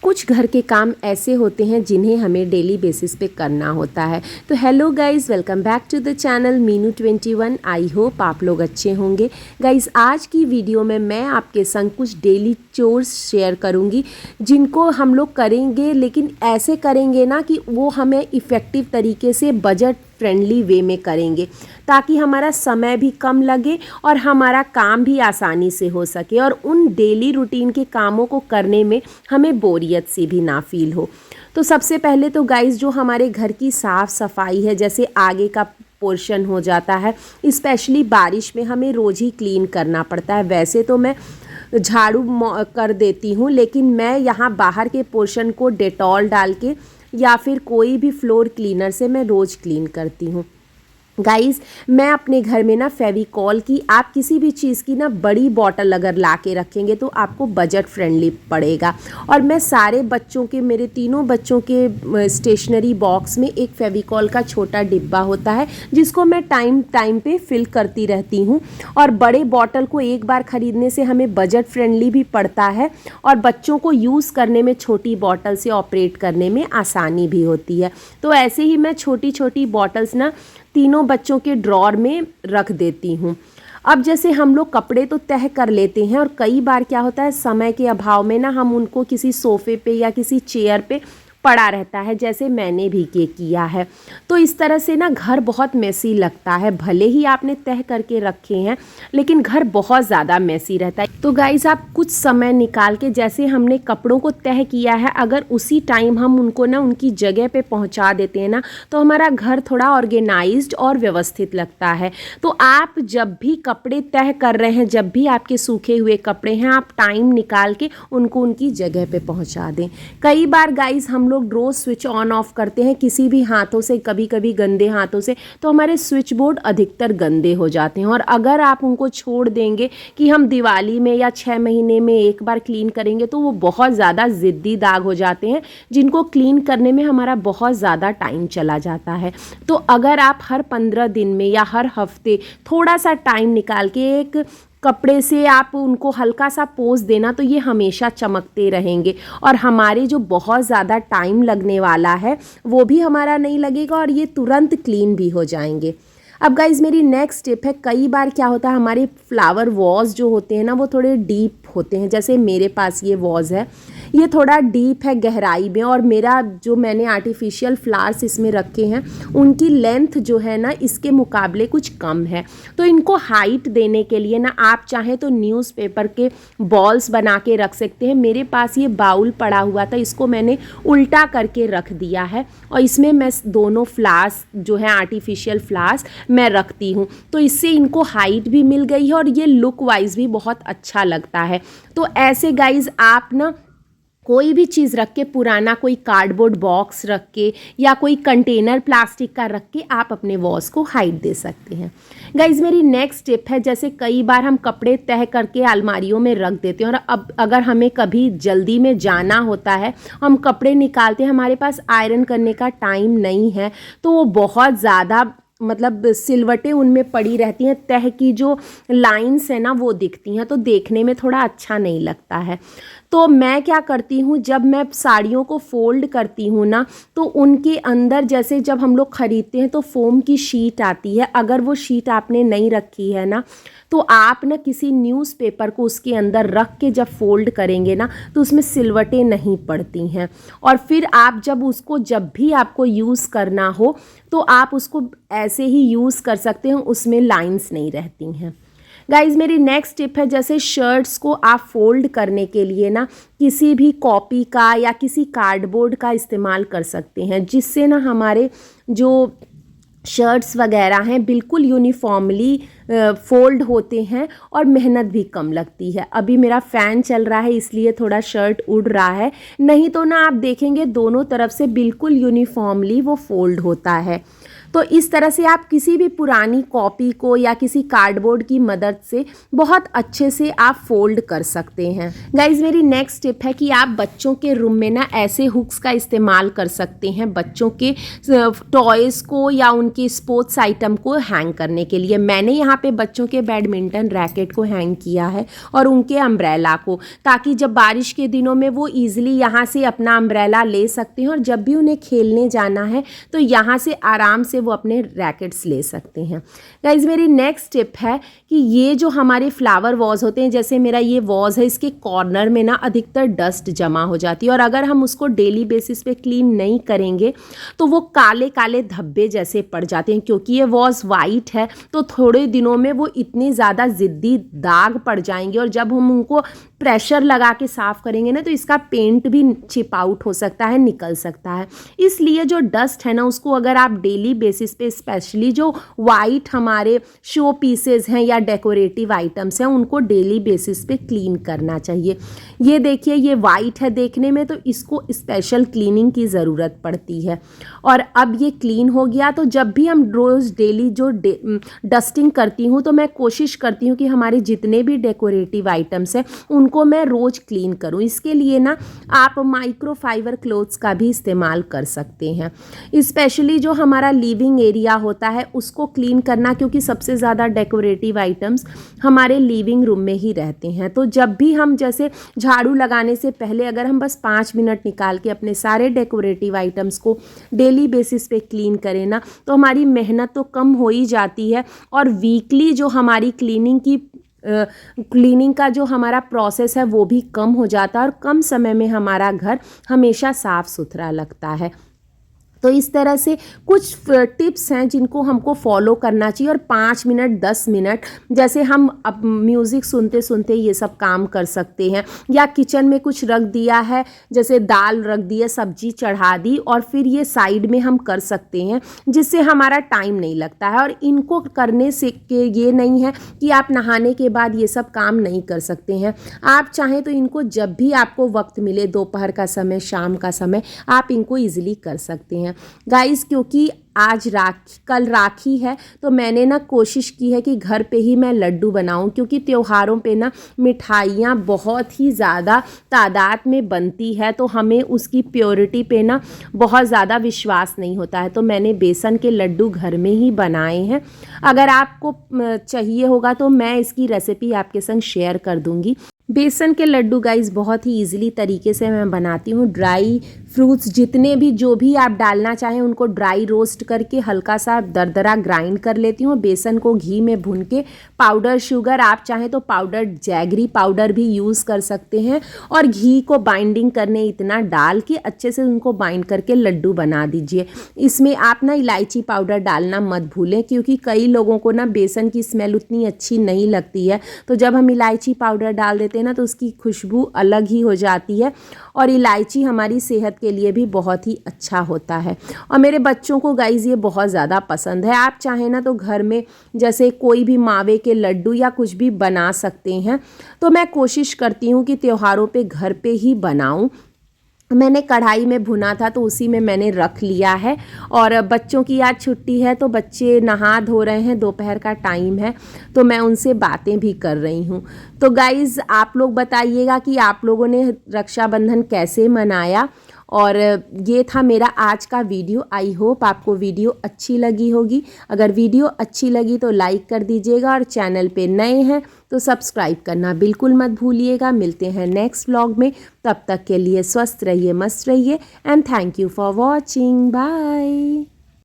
कुछ घर के काम ऐसे होते हैं जिन्हें हमें डेली बेसिस पे करना होता है। तो hello guys, welcome back to the channel मीनू21। आई होप आप लोग अच्छे होंगे। गाइज़, आज की वीडियो में मैं आपके संग कुछ डेली चोर्स शेयर करूंगी जिनको हम लोग करेंगे, लेकिन ऐसे करेंगे ना कि वो हमें इफ़ेक्टिव तरीके से बजट फ्रेंडली वे में करेंगे, ताकि हमारा समय भी कम लगे और हमारा काम भी आसानी से हो सके और उन डेली रूटीन के कामों को करने में हमें बोरियत सी भी ना फील हो। तो सबसे पहले तो गाइज़, जो हमारे घर की साफ़ सफाई है, जैसे आगे का पोर्शन हो जाता है, स्पेशली बारिश में हमें रोज़ ही क्लीन करना पड़ता है। वैसे तो मैं झाड़ू कर देती हूँ, लेकिन मैं यहाँ बाहर के पोर्शन को डेटॉल डाल के या फिर कोई भी फ्लोर क्लीनर से मैं रोज़ क्लीन करती हूँ। गाइज़, मैं अपने घर में ना फेविकॉल की, आप किसी भी चीज़ की ना बड़ी बॉटल अगर ला के रखेंगे तो आपको बजट फ्रेंडली पड़ेगा। और मैं सारे बच्चों के, मेरे तीनों बच्चों के स्टेशनरी बॉक्स में एक फेविकॉल का छोटा डिब्बा होता है जिसको मैं टाइम टाइम पे फिल करती रहती हूँ। और बड़े बॉटल को एक बार ख़रीदने से हमें बजट फ्रेंडली भी पड़ता है और बच्चों को यूज़ करने में, छोटी बॉटल से ऑपरेट करने में आसानी भी होती है। तो ऐसे ही मैं छोटी छोटी बॉटल्स ना तीनों बच्चों के ड्रॉर में रख देती हूँ। अब जैसे हम लोग कपड़े तो तह कर लेते हैं और कई बार क्या होता है, समय के अभाव में ना हम उनको किसी सोफ़े पे या किसी चेयर पे पड़ा रहता है, जैसे मैंने भी किया है। तो इस तरह से ना घर बहुत मेसी लगता है। भले ही आपने तह करके रखे हैं, लेकिन घर बहुत ज़्यादा मेसी रहता है। तो गाइज़, आप कुछ समय निकाल के, जैसे हमने कपड़ों को तह किया है, अगर उसी टाइम हम उनको ना उनकी जगह पे पहुंचा देते हैं ना, तो हमारा घर थोड़ा ऑर्गेनाइज्ड और व्यवस्थित लगता है। तो आप जब भी कपड़े तह कर रहे हैं, जब भी आपके सूखे हुए कपड़े हैं, आप टाइम निकाल के उनको उनकी जगह पे पहुंचा दें। कई बार गाइज़, हम लोग ड्रॉ स्विच ऑन ऑफ करते हैं किसी भी हाथों से, कभी कभी गंदे हाथों से, तो हमारे स्विच बोर्ड अधिकतर गंदे हो जाते हैं। और अगर आप उनको छोड़ देंगे कि हम दिवाली में या 6 महीने में एक बार क्लीन करेंगे, तो वो बहुत ज़्यादा ज़िद्दी दाग हो जाते हैं जिनको क्लीन करने में हमारा बहुत ज़्यादा टाइम चला जाता है। तो अगर आप हर 15 दिन में या हर हफ्ते थोड़ा सा टाइम निकाल के एक कपड़े से आप उनको हल्का सा पोंछ देना, तो ये हमेशा चमकते रहेंगे और हमारे जो बहुत ज़्यादा टाइम लगने वाला है वो भी हमारा नहीं लगेगा और ये तुरंत क्लीन भी हो जाएंगे। अब गाइज़, मेरी नेक्स्ट टिप है, कई बार क्या होता है, हमारे फ्लावर वॉज जो होते हैं ना, वो थोड़े डीप होते हैं। जैसे मेरे पास ये वॉज है, ये थोड़ा डीप है गहराई में, और मेरा जो मैंने आर्टिफिशियल फ्लावर्स इसमें रखे हैं उनकी लेंथ जो है ना इसके मुकाबले कुछ कम है। तो इनको हाइट देने के लिए ना आप चाहें तो न्यूज़पेपर के बॉल्स बना के रख सकते हैं। मेरे पास ये बाउल पड़ा हुआ था, इसको मैंने उल्टा करके रख दिया है और इसमें मैं दोनों फ्लावर्स जो है आर्टिफिशियल फ्लावर्स मैं रखती हूँ। तो इससे इनको हाइट भी मिल गई है और ये लुक वाइज भी बहुत अच्छा लगता है। तो ऐसे गाइज़, आप ना कोई भी चीज़ रख के, पुराना कोई कार्डबोर्ड बॉक्स रख के या कोई कंटेनर प्लास्टिक का रख के आप अपने वॉल्स को हाइट दे सकते हैं। गाइज़, मेरी नेक्स्ट टिप है, जैसे कई बार हम कपड़े तह करके अलमारियों में रख देते हैं और अब अगर हमें कभी जल्दी में जाना होता है, हम कपड़े निकालते हैं, हमारे पास आयरन करने का टाइम नहीं है, तो वो बहुत ज़्यादा मतलब सिलवटें उनमें पड़ी रहती हैं, तह की जो लाइंस है ना वो दिखती हैं, तो देखने में थोड़ा अच्छा नहीं लगता है। तो मैं क्या करती हूँ, जब मैं साड़ियों को फोल्ड करती हूँ ना, तो उनके अंदर, जैसे जब हम लोग ख़रीदते हैं तो फोम की शीट आती है, अगर वो शीट आपने नहीं रखी है ना, तो आप ना किसी न्यूज़पेपर को उसके अंदर रख के जब फोल्ड करेंगे ना, तो उसमें सिलवटें नहीं पड़ती हैं। और फिर आप जब उसको, जब भी आपको यूज़ करना हो, तो आप उसको ऐसे ही यूज़ कर सकते हैं, उसमें लाइंस नहीं रहती हैं। गाइज़, मेरी नेक्स्ट टिप है, जैसे शर्ट्स को आप फोल्ड करने के लिए ना किसी भी कॉपी का या किसी कार्डबोर्ड का इस्तेमाल कर सकते हैं, जिससे ना हमारे जो शर्ट्स वगैरह हैं बिल्कुल यूनिफॉर्मली फोल्ड होते हैं और मेहनत भी कम लगती है। अभी मेरा फ़ैन चल रहा है इसलिए थोड़ा शर्ट उड़ रहा है, नहीं तो ना आप देखेंगे दोनों तरफ से बिल्कुल यूनिफॉर्मली वो फोल्ड होता है। तो इस तरह से आप किसी भी पुरानी कॉपी को या किसी कार्डबोर्ड की मदद से बहुत अच्छे से आप फोल्ड कर सकते हैं। गाइज मेरी नेक्स्ट टिप है कि आप बच्चों के रूम में ना ऐसे हुक्स का इस्तेमाल कर सकते हैं बच्चों के टॉयज़ को या उनके स्पोर्ट्स आइटम को हैंग करने के लिए। मैंने यहाँ पे बच्चों के बैडमिंटन रैकेट को हैंग किया है और उनके अम्ब्रेला को, ताकि जब बारिश के दिनों में वो ईजिली यहाँ से अपना अम्ब्रेला ले सकते हैं और जब भी उन्हें खेलने जाना है तो यहाँ से आराम से वो अपने रैकेट्स ले सकते हैं। गाइज मेरी नेक्स्ट टिप है कि ये जो हमारे फ्लावर वॉज होते हैं, जैसे मेरा ये वॉज है, इसके कॉर्नर में ना अधिकतर डस्ट जमा हो जाती है और अगर हम उसको डेली बेसिस पे क्लीन नहीं करेंगे तो वो काले काले धब्बे जैसे पड़ जाते हैं। क्योंकि ये वॉज वाइट है तो थोड़े दिनों में वो इतने ज़्यादा ज़िद्दी दाग पड़ जाएंगे और जब हम उनको प्रेशर लगा के साफ़ करेंगे ना तो इसका पेंट भी चिप आउट हो सकता है, निकल सकता है। इसलिए जो डस्ट है ना उसको अगर आप डेली बेसिस पे, स्पेशली जो वाइट हमारे शो पीसेस हैं या डेकोरेटिव आइटम्स हैं, उनको डेली बेसिस पे क्लीन करना चाहिए। ये देखिए ये वाइट है देखने में, तो इसको स्पेशल क्लीनिंग की ज़रूरत पड़ती है। और अब ये क्लीन हो गया तो जब भी हम रोज़ डेली जो डस्टिंग करती हूँ तो मैं कोशिश करती हूँ कि हमारे जितने भी डेकोरेटिव आइटम्स हैं उनको मैं रोज़ क्लीन करूँ। इसके लिए ना आप माइक्रोफाइबर क्लोथ्स का भी इस्तेमाल कर सकते हैं। स्पेशली जो हमारा लिविंग एरिया होता है उसको क्लीन करना, क्योंकि सबसे ज़्यादा डेकोरेटिव आइटम्स हमारे लिविंग रूम में ही रहते हैं। तो जब भी हम जैसे झाड़ू लगाने से पहले अगर हम बस 5 मिनट निकाल के अपने सारे डेकोरेटिव आइटम्स को डेली बेसिस पे क्लीन करें ना तो हमारी मेहनत तो कम हो ही जाती है और वीकली जो हमारी क्लीनिंग का जो हमारा प्रोसेस है वो भी कम हो जाता है और कम समय में हमारा घर हमेशा साफ़ सुथरा लगता है। तो इस तरह से कुछ टिप्स हैं जिनको हमको फॉलो करना चाहिए और 5 मिनट 10 मिनट जैसे हम अब म्यूज़िक सुनते सुनते ये सब काम कर सकते हैं, या किचन में कुछ रख दिया है जैसे दाल रख दी है, सब्जी चढ़ा दी और फिर ये साइड में हम कर सकते हैं जिससे हमारा टाइम नहीं लगता है। और इनको करने से के ये नहीं है कि आप नहाने के बाद ये सब काम नहीं कर सकते हैं। आप चाहें तो इनको जब भी आपको वक्त मिले, दोपहर का समय, शाम का समय, आप इनको ईजिली कर सकते हैं गाइस। क्योंकि आज कल राखी है तो मैंने ना कोशिश की है कि घर पे ही मैं लड्डू बनाऊं, क्योंकि त्योहारों पे ना मिठाइयाँ बहुत ही ज़्यादा तादाद में बनती है तो हमें उसकी प्योरिटी पे ना बहुत ज़्यादा विश्वास नहीं होता है। तो मैंने बेसन के लड्डू घर में ही बनाए हैं। अगर आपको चाहिए होगा तो मैं इसकी रेसिपी आपके संग शेयर कर दूँगी। बेसन के लड्डू गाइस बहुत ही इजीली तरीके से मैं बनाती हूँ। ड्राई फ्रूट्स जितने भी जो भी आप डालना चाहें उनको ड्राई रोस्ट करके हल्का सा दरदरा ग्राइंड कर लेती हूँ। बेसन को घी में भून के पाउडर शुगर, आप चाहें तो पाउडर जैगरी पाउडर भी यूज़ कर सकते हैं, और घी को बाइंडिंग करने इतना डाल के अच्छे से उनको बाइंड करके लड्डू बना दीजिए। इसमें आप ना इलायची पाउडर डालना मत भूलें, क्योंकि कई लोगों को ना बेसन की स्मेल उतनी अच्छी नहीं लगती है, तो जब हम इलायची पाउडर डाल देते हैं ना तो उसकी खुशबू अलग ही हो जाती है और इलायची हमारी सेहत के लिए भी बहुत ही अच्छा होता है। और मेरे बच्चों को गाइस ये बहुत ज़्यादा पसंद है। आप चाहें ना तो घर में जैसे कोई भी मावे के लड्डू या कुछ भी बना सकते हैं, तो मैं कोशिश करती हूँ कि त्योहारों पे घर पे ही बनाऊँ। मैंने कढ़ाई में भुना था तो उसी में मैंने रख लिया है। और बच्चों की आज छुट्टी है तो बच्चे नहा धो रहे हैं, दोपहर का टाइम है तो मैं उनसे बातें भी कर रही हूँ। तो गाइज़ आप लोग बताइएगा कि आप लोगों ने रक्षाबंधन कैसे मनाया। और ये था मेरा आज का वीडियो। आई होप आपको वीडियो अच्छी लगी होगी। अगर वीडियो अच्छी लगी तो लाइक कर दीजिएगा और चैनल पे नए हैं तो सब्सक्राइब करना बिल्कुल मत भूलिएगा। मिलते हैं नेक्स्ट व्लॉग में, तब तक के लिए स्वस्थ रहिए, मस्त रहिए and thank you for watching. Bye.